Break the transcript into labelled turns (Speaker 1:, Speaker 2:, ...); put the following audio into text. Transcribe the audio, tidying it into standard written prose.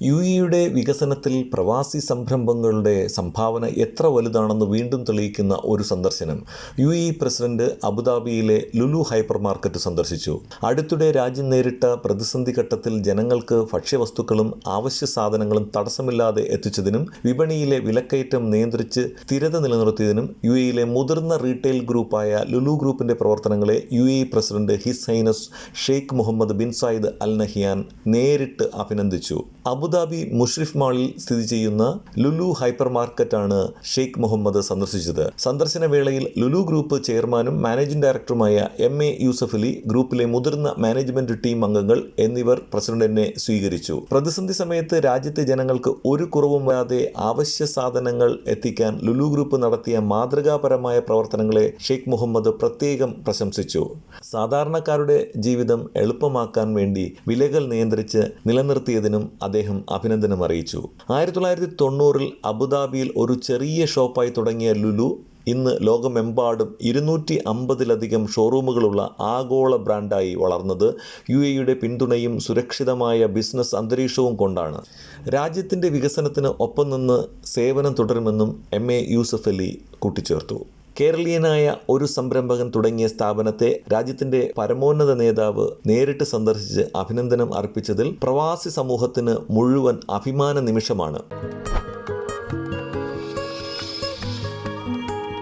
Speaker 1: UAEയുടെ വികസനത്തിൽ പ്രവാസി സംരംഭങ്ങളുടെ സംഭാവന എത്ര വലുതാണെന്ന് വീണ്ടും തെളിയിക്കുന്ന ഒരു സന്ദർശനം. UAE പ്രസിഡന്റ് അബുദാബിയിലെ ലുലു ഹൈപ്പർ മാർക്കറ്റ് സന്ദർശിച്ചു. അടുത്തിടെ രാജ്യം നേരിട്ട പ്രതിസന്ധി ഘട്ടത്തിൽ ജനങ്ങൾക്ക് ഭക്ഷ്യവസ്തുക്കളും അവശ്യ സാധനങ്ങളും തടസ്സമില്ലാതെ എത്തിച്ചതിനും വിപണിയിലെ വിലക്കയറ്റം നിയന്ത്രിച്ച് സ്ഥിരത നിലനിർത്തിയതിനും UAEയിലെ മുതിർന്ന റീറ്റെയിൽ ഗ്രൂപ്പായ ലുലു ഗ്രൂപ്പിന്റെ പ്രവർത്തനങ്ങളെ UAE president his highness Sheikh Mohammed bin Zayed Al Nahyan നേരിട്ട് അഭിനന്ദിച്ചു. അബുദാബി മുഷ്രിഫ് മാളിൽ സ്ഥിതി ചെയ്യുന്ന ലുലു ഹൈപ്പർ മാർക്കറ്റാണ് ഷെയ്ഖ് മുഹമ്മദ് സന്ദർശിച്ചത്. സന്ദർശന വേളയിൽ ലുലു ഗ്രൂപ്പ് ചെയർമാനും മാനേജിംഗ് ഡയറക്ടറുമായ MA യൂസഫ് അലി, ഗ്രൂപ്പിലെ മുതിർന്ന മാനേജ്മെന്റ് ടീം അംഗങ്ങൾ എന്നിവർ പ്രസിഡന്റിനെ സ്വീകരിച്ചു. പ്രതിസന്ധി സമയത്ത് രാജ്യത്തെ ജനങ്ങൾക്ക് ഒരു കുറവും വരാതെ അവശ്യ സാധനങ്ങൾ എത്തിക്കാൻ ലുലു ഗ്രൂപ്പ് നടത്തിയ മാതൃകാപരമായ പ്രവർത്തനങ്ങളെ ഷെയ്ഖ് മുഹമ്മദ് പ്രത്യേകം പ്രശംസിച്ചു. സാധാരണക്കാരുടെ ജീവിതം എളുപ്പമാക്കാൻ വേണ്ടി വിലകൾ നിയന്ത്രിച്ച് നിലനിർത്തിയതിനും അദ്ദേഹം അഭിനന്ദനം അറിയിച്ചു. 1990 അബുദാബിയിൽ ഒരു ചെറിയ ഷോപ്പായി തുടങ്ങിയ ലുലു ഇന്ന് ലോകമെമ്പാടും 250-ലധികം ഷോറൂമുകളുള്ള ആഗോള ബ്രാൻഡായി വളർന്നത് UAEയുടെ പിന്തുണയും സുരക്ഷിതമായ ബിസിനസ് അന്തരീക്ഷവും കൊണ്ടാണ്. രാജ്യത്തിൻ്റെ വികസനത്തിന് ഒപ്പം നിന്ന് സേവനം തുടരുമെന്നും MA യൂസഫ് അലി കൂട്ടിച്ചേർത്തു. കേരളീയനായ ഒരു സംരംഭകൻ തുടങ്ങിയ സ്ഥാപനത്തെ രാജ്യത്തിൻ്റെ പരമോന്നത നേതാവ് നേരിട്ട് സന്ദർശിച്ച് അഭിനന്ദനം അർപ്പിച്ചതിൽ പ്രവാസി സമൂഹത്തിന് മുഴുവൻ അഭിമാന നിമിഷമാണ്.